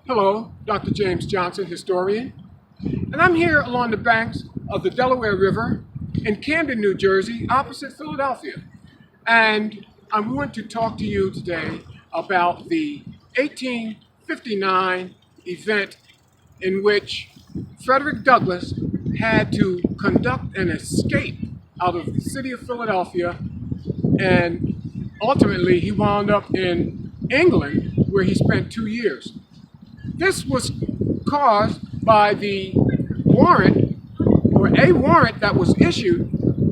Hello, Dr. James Johnson, historian, and I'm here along the banks of the Delaware River in Camden, New Jersey, opposite Philadelphia. And I want to talk to you today about the 1859 event in which Frederick Douglass had to conduct an escape out of the city of Philadelphia, and ultimately he wound up in England, where he spent 2 years. This was caused by the warrant, or a warrant that was issued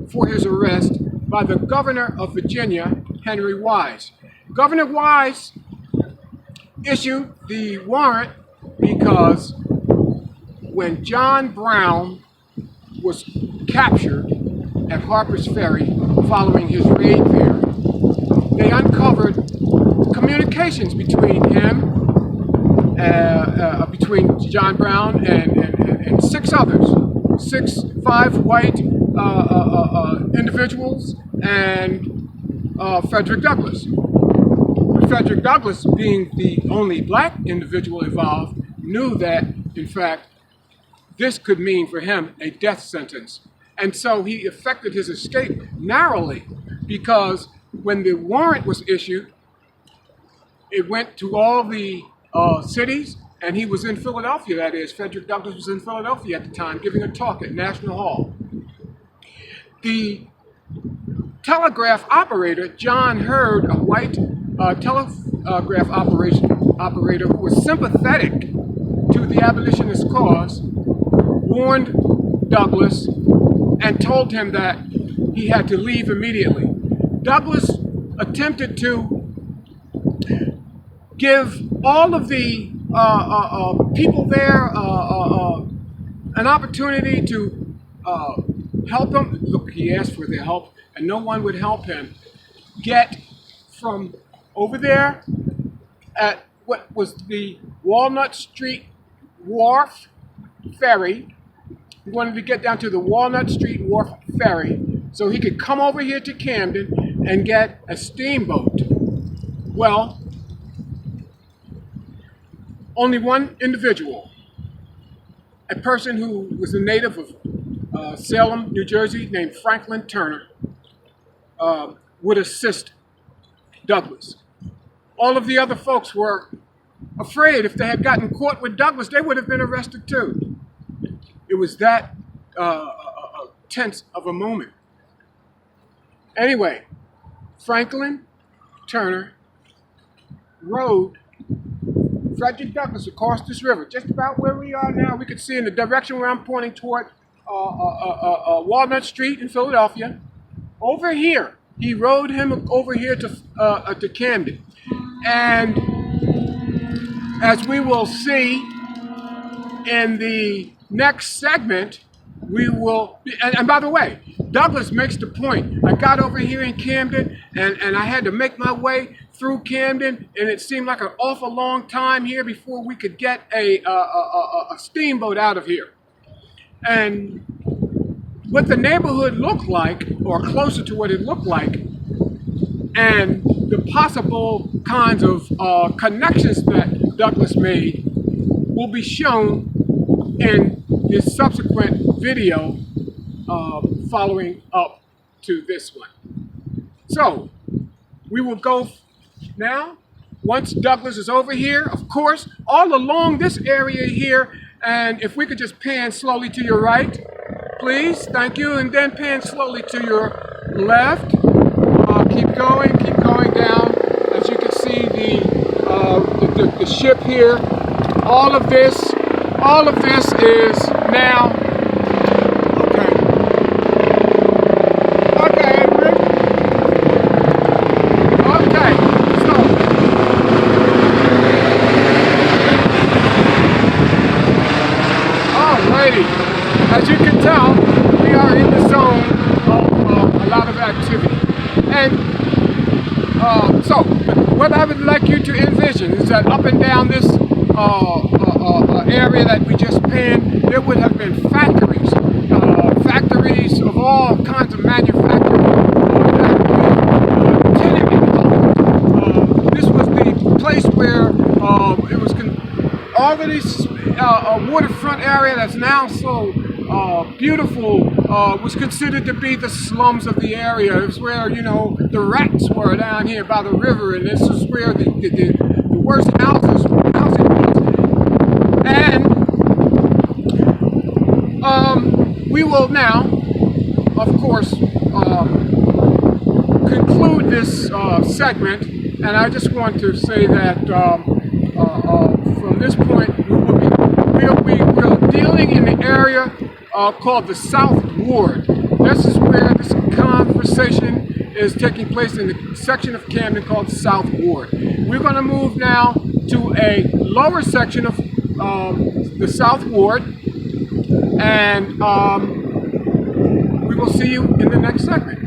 for his arrest by the governor of Virginia, Henry Wise. Governor Wise issued the warrant because when John Brown was captured at Harper's Ferry following his raid there, they uncovered communications between him, between John Brown and six others, five white individuals and Frederick Douglass. Frederick Douglass, being the only black individual involved, knew that, in fact, this could mean for him a death sentence. And so he effected his escape narrowly, because when the warrant was issued, it went to all the cities, and he was in Philadelphia, that is. Frederick Douglass was in Philadelphia at the time, giving a talk at National Hall. The telegraph operator, John Hurd, a white telegraph operator who was sympathetic to the abolitionist cause, warned Douglass and told him that he had to leave immediately. Douglass attempted to give all of the people there an opportunity to help him. Look, he asked for their help, and no one would help him get from over there at what was the Walnut Street Wharf Ferry. He wanted to get down to the Walnut Street Wharf Ferry so he could come over here to Camden and get a steamboat. Well, only one individual, a person who was a native of Salem, New Jersey, named Franklin Turner, would assist Douglass. All of the other folks were afraid if they had gotten caught with Douglass, they would have been arrested too. It was that tense of a moment. Anyway, Franklin Turner rode Frederick Douglass across this river, just about where we are now. We could see in the direction where I'm pointing toward Walnut Street in Philadelphia. Over here, he rode him over here to Camden. And as we will see in the next segment, we will, and by the way, Douglass makes the point. I got over here in Camden, and I had to make my way through Camden, and it seemed like an awful long time here before we could get a steamboat out of here. And what the neighborhood looked like, or closer to what it looked like, and the possible kinds of connections that Douglass made will be shown in this subsequent video following up to this one. So, we will go now. Once Douglass is over here, of course, all along this area here, and if we could just pan slowly to your right, please, thank you, and then pan slowly to your left. Keep going down. As you can see, the ship here. All of this is now. Okay, Edward. Okay, so alrighty. As you can tell, we are in the zone of a lot of activity. And so, what I would like you to envision is that up and down this area that we just panned, there would have been factories of all kinds of manufacturing, tenement homes. This was the place where it was all of these waterfront area that's now so beautiful was considered to be the slums of the area. It's where, you know, the rats were down here by the river, and this is where the worst housing was. And we will now, of course, conclude this segment, and I just want to say that from this point, we're dealing in the area called the South Ward. This is where this conversation is taking place, in the section of Camden called the South Ward. We're going to move now to a lower section of the South Ward, and we will see you in the next segment.